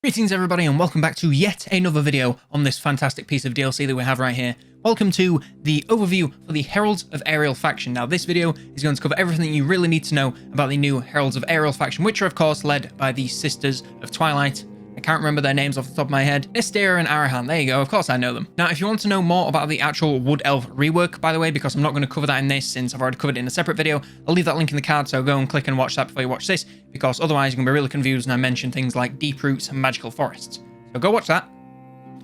Greetings everybody and welcome back to yet another video on this fantastic piece of DLC that we have right here. Welcome to the overview for the Heralds of Ariel faction. Now this video is going to cover everything you really need to know about the new Heralds of Ariel faction, which are of course led by the Sisters of Twilight. I can't remember their names off the top of my head. Nistera and Arahan, there you go, of course I know them. Now if you want to know more about the actual Wood Elf rework, by the way, because I'm not going to cover that in this since I've already covered it in a separate video, I'll leave that link in the card, so go and click and watch that before you watch this, because otherwise you're going to be really confused and I mention things like deep roots and magical forests. So go watch that.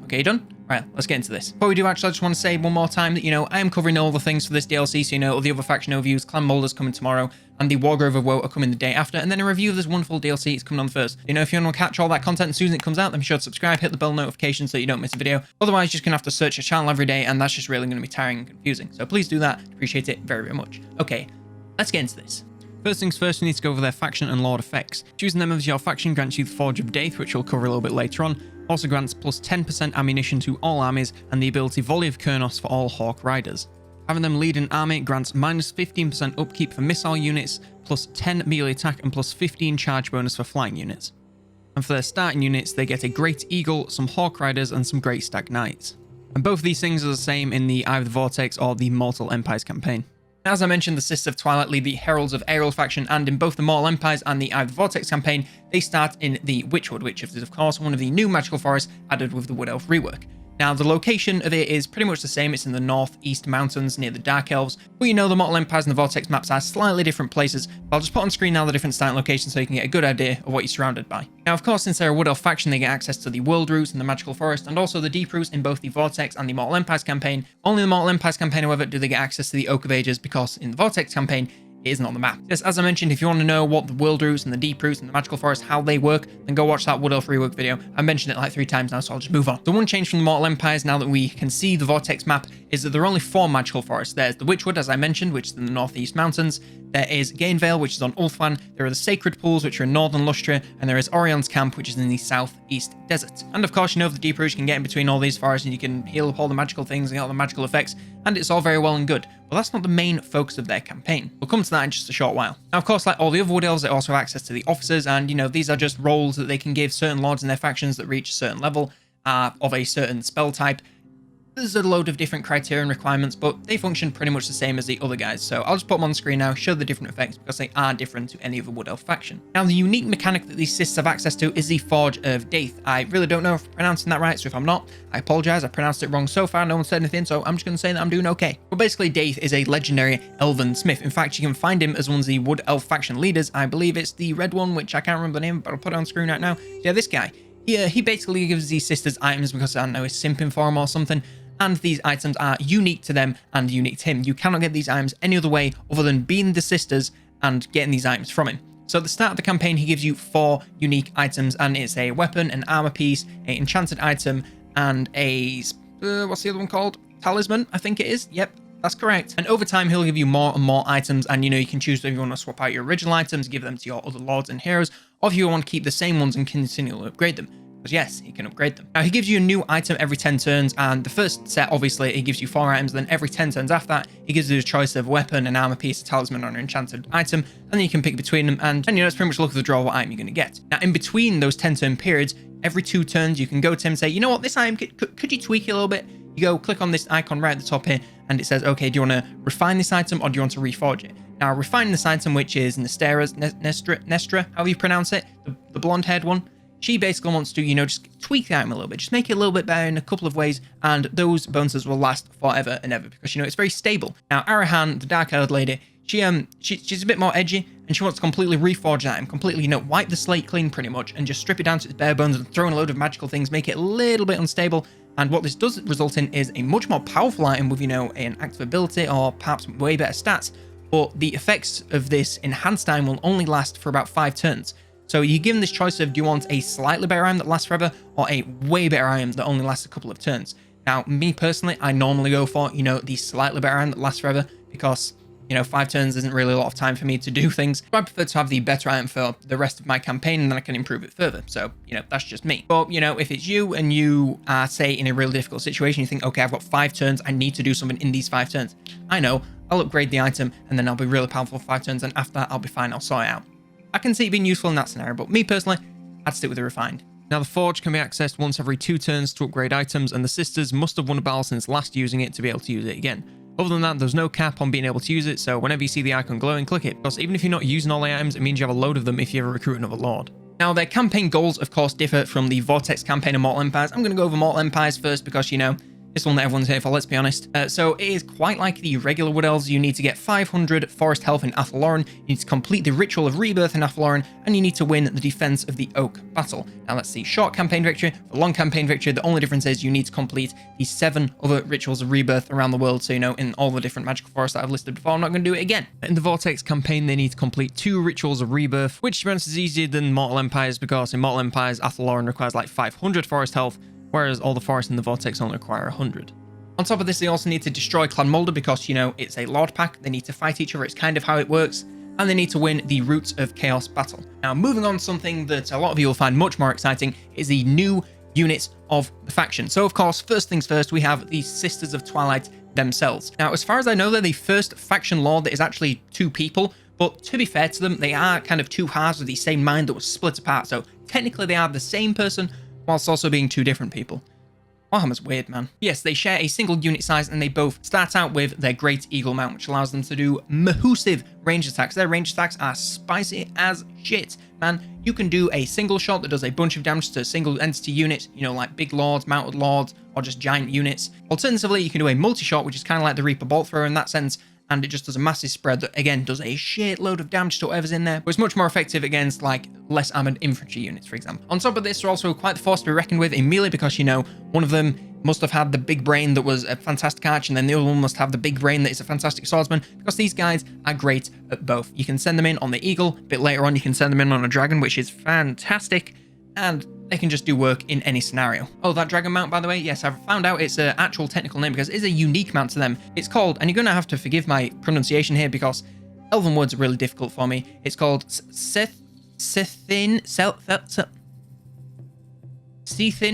Okay, you done? Right, let's get into this. Before we do, actually, I just want to say one more time that, I am covering all the things for this DLC, so all the other faction overviews, Clan Molders coming tomorrow, and the Wargrove of Woe are coming the day after, and then a review of this wonderful DLC is coming on first. If you want to catch all that content as soon as it comes out, then be sure to subscribe, hit the bell notification so you don't miss a video. Otherwise, you're just going to have to search your channel every day, and that's just really going to be tiring and confusing. So please do that. Appreciate it very, very much. Okay, let's get into this. First things first, we need to go over their faction and lord effects. Choosing them as your faction grants you the Forge of Death, which we'll cover a little bit later on. Also grants plus 10% ammunition to all armies and the ability Volley of Kurnos for all Hawk Riders. Having them lead an army grants minus 15% upkeep for missile units, plus 10 melee attack and plus 15 charge bonus for flying units. And for their starting units, they get a Great Eagle, some Hawk Riders and some Great Stag Knights. And both of these things are the same in the Eye of the Vortex or the Mortal Empires campaign. As I mentioned, the Sisters of Twilight lead the Heralds of Ariel faction, and in both the Mortal Empires and the Eye of the Vortex campaign, they start in the Witchwood, which is of course one of the new magical forests added with the Wood Elf rework. Now, the location of it is pretty much the same. It's in the northeast mountains near the Dark Elves, but the Mortal Empires and the Vortex maps are slightly different places. But I'll just put on screen now the different starting locations so you can get a good idea of what you're surrounded by. Now, of course, since they're a Wood Elf faction, they get access to the World Roots and the Magical Forest, and also the Deep Roots in both the Vortex and the Mortal Empires campaign. Only in the Mortal Empires campaign, however, do they get access to the Oak of Ages, because in the Vortex campaign, it isn't on the map. Yes, as I mentioned, if you want to know what the World Roots and the Deep Roots and the Magical Forest, how they work, then go watch that Wood Elf rework video. I mentioned it like 3 times now, so I'll just move on. The one change from the Mortal Empires, now that we can see the Vortex map, is that there are only 4 magical forests. There's the Witchwood, as I mentioned, which is in the northeast mountains. There is Gainvale, which is on Ulthuan. There are the Sacred Pools, which are in northern Lustria, and there is Orion's Camp, which is in the southeast desert. And of course, the Deep Roots, you can get in between all these forests, and you can heal up all the magical things and get all the magical effects, and it's all very well and good. But that's not the main focus of their campaign. We'll come to that in just a short while. Now, of course, like all the other Wood Elves, they also have access to the officers, and these are just roles that they can give certain lords in their factions that reach a certain level of a certain spell type. There's a load of different criteria and requirements, but they function pretty much the same as the other guys. So I'll just put them on the screen now, show the different effects, because they are different to any other Wood Elf faction. Now, the unique mechanic that these Sisters have access to is the Forge of Death. I really don't know if I'm pronouncing that right, so if I'm not, I apologize. I pronounced it wrong so far. No one said anything, so I'm just going to say that I'm doing okay. But basically, Death is a legendary elven smith. In fact, you can find him as one of the Wood Elf faction leaders. I believe it's the red one, which I can't remember the name, but I'll put it on screen right now. So yeah, this guy. He basically gives these Sisters items because, I don't know, he's simping for them or something. And these items are unique to them and unique to him. You cannot get these items any other way other than being the Sisters and getting these items from him. So at the start of the campaign, he gives you 4 unique items, and it's a weapon, an armor piece, an enchanted item, and a... what's the other one called? Talisman, I think it is. Yep, that's correct. And over time, he'll give you more and more items, and you can choose if you want to swap out your original items, give them to your other lords and heroes, or if you want to keep the same ones and continually upgrade them. Because yes, he can upgrade them. Now, he gives you a new item every 10 turns, and the first set, obviously, he gives you 4 items, then every 10 turns after that, he gives you a choice of weapon, an armor piece, a talisman, or an enchanted item, and then you can pick between them, and it's pretty much luck of the draw what item you're going to get. Now, in between those 10-turn periods, every 2 turns, you can go to him and say, you know what, this item, could you tweak it a little bit? You go click on this icon right at the top here, and it says, okay, do you want to refine this item, or do you want to reforge it? Now, refining this item, which is Nistera's, Nestra, how you pronounce it, the blonde-haired one, she basically wants to, just tweak the item a little bit, just make it a little bit better in a couple of ways, and those bonuses will last forever and ever, because, it's very stable. Now, Arahan, the dark-haired lady, she's a bit more edgy, and she wants to completely reforge that item, completely, wipe the slate clean pretty much, and just strip it down to its bare bones and throw in a load of magical things, make it a little bit unstable. And what this does result in is a much more powerful item with, an active ability or perhaps way better stats, but the effects of this enhanced item will only last for about 5 turns. So you're given this choice of, do you want a slightly better item that lasts forever, or a way better item that only lasts a couple of turns? Now, me personally, I normally go for, the slightly better item that lasts forever, because, 5 turns isn't really a lot of time for me to do things. I prefer to have the better item for the rest of my campaign, and then I can improve it further. So, that's just me. But, if it's you and you are, say, in a really difficult situation, you think, okay, I've got 5 turns, I need to do something in these 5 turns. I know, I'll upgrade the item, and then I'll be really powerful for 5 turns, and after that, I'll be fine, I'll sort it out. I can see it being useful in that scenario, but me personally, I'd stick with the refined. Now, the Forge can be accessed once every 2 turns to upgrade items, and the Sisters must have won a battle since last using it to be able to use it again. Other than that, there's no cap on being able to use it, so whenever you see the icon glowing, click it, because even if you're not using all the items, it means you have a load of them if you ever recruit another Lord. Now, their campaign goals, of course, differ from the Vortex campaign of Mortal Empires. I'm going to go over Mortal Empires first because, you know, it's one that everyone's here for, let's be honest. So it is quite like the regular Wood Elves. You need to get 500 forest health in Athaloran, you need to complete the Ritual of Rebirth in Athaloran, and you need to win the Defense of the Oak battle. Now that's the short campaign victory. For long campaign victory, the only difference is you need to complete the 7 other Rituals of Rebirth around the world, so you know, in all the different magical forests that I've listed before. I'm not going to do it again. In the Vortex campaign, they need to complete 2 Rituals of Rebirth, which to be honest is easier than Mortal Empires, because in Mortal Empires, Athaloran requires like 500 forest health, whereas all the forests in the Vortex only require 100. On top of this, they also need to destroy Clan Mulder because, you know, it's a Lord pack. They need to fight each other. It's kind of how it works. And they need to win the Roots of Chaos battle. Now, moving on to something that a lot of you will find much more exciting is the new units of the faction. So, of course, first things first, we have the Sisters of Twilight themselves. Now, as far as I know, they're the first faction lord that is actually 2 people. But to be fair to them, they are kind of 2 halves of the same mind that was split apart. So, technically, they are the same person whilst also being 2 different people. Warhammer's weird, man. Yes, they share a single unit size and they both start out with their Great Eagle Mount, which allows them to do massive range attacks. Their range attacks are spicy as shit, man. You can do a single shot that does a bunch of damage to a single entity unit, you know, like big lords, mounted lords, or just giant units. Alternatively, you can do a multi-shot, which is kind of like the Reaper Bolt Thrower in that sense, and it just does a massive spread that, again, does a shitload of damage to whatever's in there, but it's much more effective against, like, less armored infantry units, for example. On top of this, they're also quite the force to be reckoned with in melee because, you know, one of them must have had the big brain that was a fantastic archer, and then the other one must have the big brain that is a fantastic swordsman, because these guys are great at both. You can send them in on the Eagle, a bit later on you can send them in on a Dragon, which is fantastic, and they can just do work in any scenario. Oh, that Dragon mount, by the way, yes, I've found out it's an actual technical name because it is a unique mount to them. It's called, and you're going to have to forgive my pronunciation here because Elven words are really difficult for me. It's called Sethin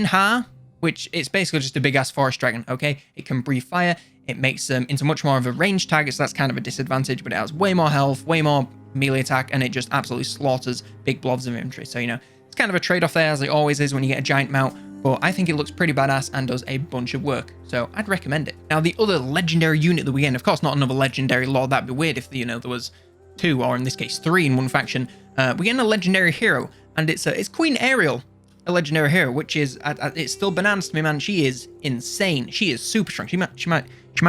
Ha, which it's basically just a big-ass forest dragon, okay? It can breathe fire. It makes them into much more of a ranged target, so that's kind of a disadvantage, but it has way more health, way more melee attack, and it just absolutely slaughters big blobs of infantry. So, you know, kind of a trade-off there, as it always is when you get a giant mount, but I think it looks pretty badass and does a bunch of work, so I'd recommend it. Now, the other legendary unit that we get, of course not another legendary lord, that'd be weird if, you know, there was 2, or in this case 3 in one faction. We get a legendary hero, and it's Queen Ariel, a legendary hero, which is, it's still bananas to me, man. She is insane. She is super strong. She might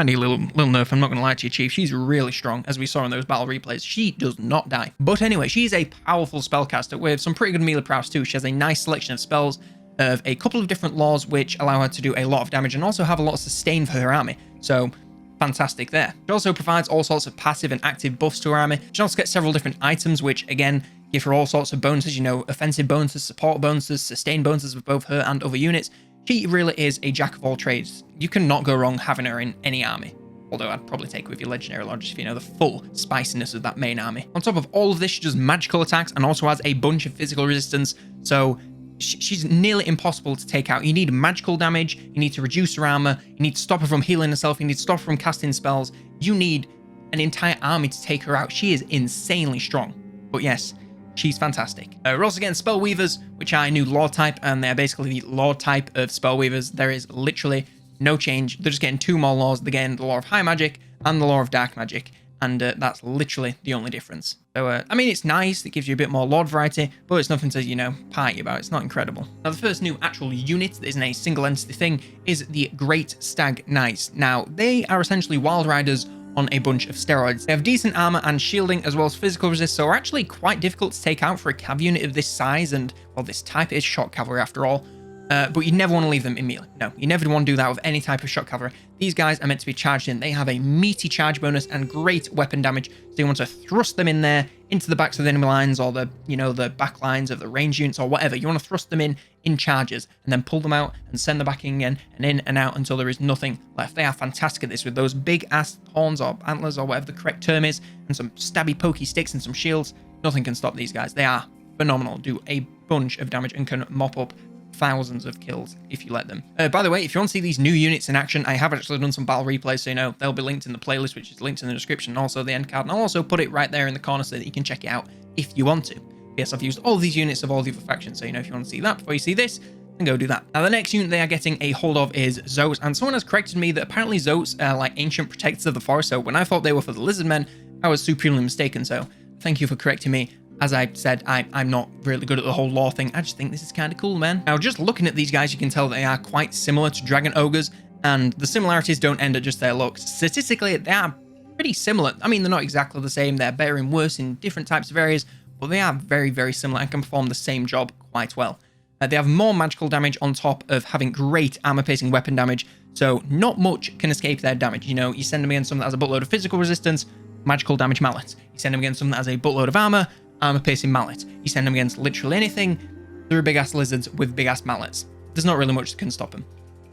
need a little nerf, I'm not going to lie to you, Chief. She's really strong, as we saw in those battle replays. She does not die. But anyway, she's a powerful spellcaster with some pretty good melee prowess too. She has a nice selection of spells, of a couple of different laws which allow her to do a lot of damage and also have a lot of sustain for her army. So, fantastic there. She also provides all sorts of passive and active buffs to her army. She also gets several different items which, again, give her all sorts of bonuses, you know, offensive bonuses, support bonuses, sustain bonuses with both her and other units. She really is a jack of all trades. You cannot go wrong having her in any army. Although I'd probably take her with your legendary lord just if you know the full spiciness of that main army. On top of all of this, she does magical attacks and also has a bunch of physical resistance. So she's nearly impossible to take out. You need magical damage. You need to reduce her armor. You need to stop her from healing herself. You need to stop her from casting spells. You need an entire army to take her out. She is insanely strong. But yes, she's fantastic. We're also getting Spellweavers, which are a new Lord type, and they're basically the Lord type of Spellweavers. There is literally no change. They're just getting 2 more laws. They're getting the Law of High Magic and the Law of Dark Magic, and that's literally the only difference. So, I mean, it's nice. It gives you a bit more Lord variety, but it's nothing to, you know, party about. It's not incredible. Now, the first new actual unit that isn't a single entity thing is the Great Stag Knights. Now, they are essentially Wild Riders on a bunch of steroids. They have decent armor and shielding as well as physical resist, so are actually quite difficult to take out for a cav unit of this size, and, well, this type is shot cavalry after all. But you never want to leave them in melee. No, you never want to do that with any type of shot cavalry. These guys are meant to be charged in. They have a meaty charge bonus and great weapon damage, so you want to thrust them in there into the backs of the enemy lines, or the, you know, the back lines of the range units or whatever. You want to thrust them in charges and then pull them out and send them back in again and in and out until there is nothing left. They are fantastic at this with those big ass horns or antlers or whatever the correct term is, and some stabby pokey sticks and some shields. Nothing can stop these guys. They are phenomenal, do a bunch of damage and can mop up thousands of kills if you let them. By the way, if you want to see these new units in action, I have actually done some battle replays, so you know they'll be linked in the playlist, which is linked in the description, and also the end card, and I'll also put it right there in the corner so that you can check it out if you want to. Yes, I've used all these units of all the other factions, so if you want to see that before you see this, then go do that. Now, the next unit they are getting a hold of is Zotes, and someone has corrected me that apparently Zotes are like ancient protectors of the forest, so when I thought they were for the lizard men, I was supremely mistaken, so thank you for correcting me. As I said, I'm not really good at the whole lore thing. I just think this is kind of cool, man. Now, just looking at these guys, you can tell they are quite similar to dragon ogres, and the similarities don't end at just their looks. Statistically, they are pretty similar. I mean, they're not exactly the same. They're better and worse in different types of areas, but they are very, very similar and can perform the same job quite well. They have more magical damage on top of having great armor-piercing weapon damage, so not much can escape their damage. You send them against something that has a buttload of physical resistance, magical damage mallet. You send them against something that has a buttload of armor-piercing mallet. You send them against literally anything, they're big-ass lizards with big-ass mallets. There's not really much that can stop them.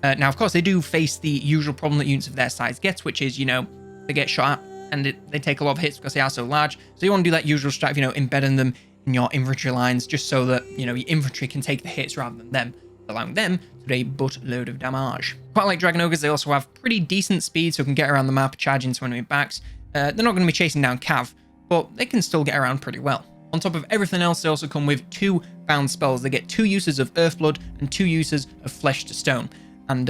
Now, of course, they do face the usual problem that units of their size get, which is, they get shot at, and they take a lot of hits because they are so large. So you want to do that usual strat, embedding them in your infantry lines, just so that, your infantry can take the hits rather than them, allowing them to do a buttload of damage. Quite like Dragon Ogres, they also have pretty decent speed, so can get around the map, charge into enemy backs. They're not going to be chasing down Cav, but they can still get around pretty well. On top of everything else, they also come with 2 bound spells. They get 2 uses of Earthblood and 2 uses of Flesh to Stone. And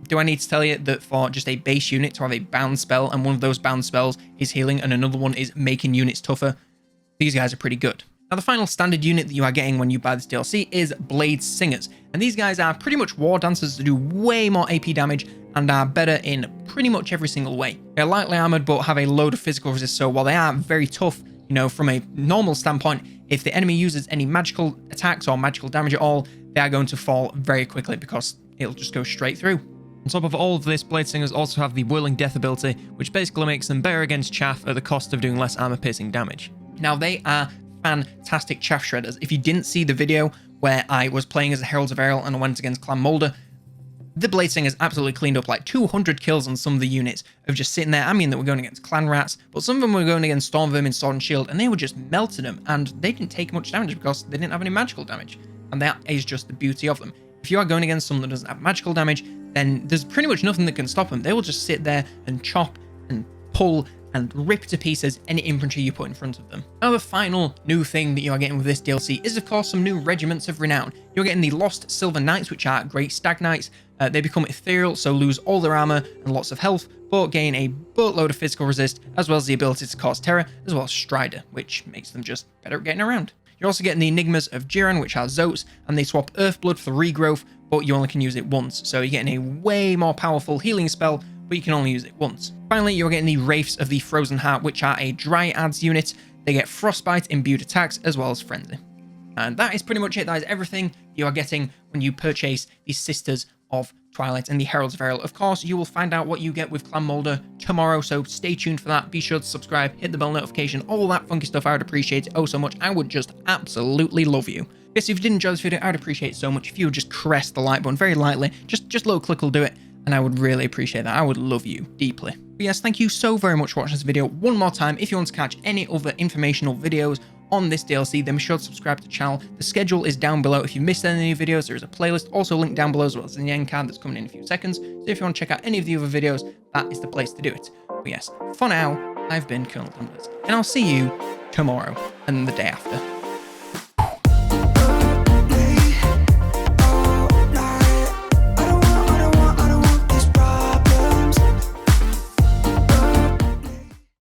do I need to tell you that for just a base unit to have a bound spell, and one of those bound spells is healing and another one is making units tougher, these guys are pretty good. Now, the final standard unit that you are getting when you buy this DLC is Blade Singers, and these guys are pretty much war dancers that do way more AP damage and are better in pretty much every single way. They're lightly armored but have a load of physical resist, so while they are very tough, from a normal standpoint, if the enemy uses any magical attacks or magical damage at all, they are going to fall very quickly because it'll just go straight through. On top of all of this, Blade Singers also have the Whirling Death ability, which basically makes them better against chaff at the cost of doing less armor-piercing damage. Now, they are fantastic chaff shredders. If you didn't see the video where I was playing as the Heralds of Ariel and I went against Clan Moulder, the Blade Singers absolutely cleaned up like 200 kills on some of the units of just sitting there. I mean, that were going against Clan Rats, but some of them were going against Storm Vermin, Sword and Shield, and they were just melting them, and they didn't take much damage because they didn't have any magical damage. And that is just the beauty of them. If you are going against someone that doesn't have magical damage, then there's pretty much nothing that can stop them. They will just sit there and chop and pull and rip to pieces any infantry you put in front of them. Now, the final new thing that you are getting with this DLC is, of course, some new regiments of renown. You're getting the Lost Silver Knights, which are great stag knights. They become ethereal, so lose all their armor and lots of health, but gain a boatload of physical resist, as well as the ability to cause terror, as well as Strider, which makes them just better at getting around. You're also getting the Enigmas of Jiran, which are Zotes, and they swap Earthblood for regrowth, but you only can use it once, so you're getting a way more powerful healing spell, but you can only use it once. Finally, you're getting the Wraiths of the Frozen Heart, which are a Dryads unit. They get Frostbite imbued attacks, as well as Frenzy. And that is pretty much it. That is everything you are getting when you purchase the Sisters of Twilight and the Heralds of Ariel. Of course, you will find out what you get with Clan Moulder tomorrow, so stay tuned for that. Be sure to subscribe, hit the bell notification, all that funky stuff. I would appreciate it oh so much. I would just absolutely love you. Yes, if you did enjoy this video, I would appreciate it so much if you would just caress the like button very lightly. Just a little click will do it, and I would really appreciate that. I would love you deeply. But yes, thank you so very much for watching this video. One more time, if you want to catch any other informational videos on this DLC, then be sure to subscribe to the channel. The schedule is down below. If you missed any of the videos, there is a playlist also linked down below, as well as in the end card that's coming in a few seconds. So if you want to check out any of the other videos, that is the place to do it. But yes, for now, I've been COLONELDAMNEDERS, and I'll see you tomorrow and the day after.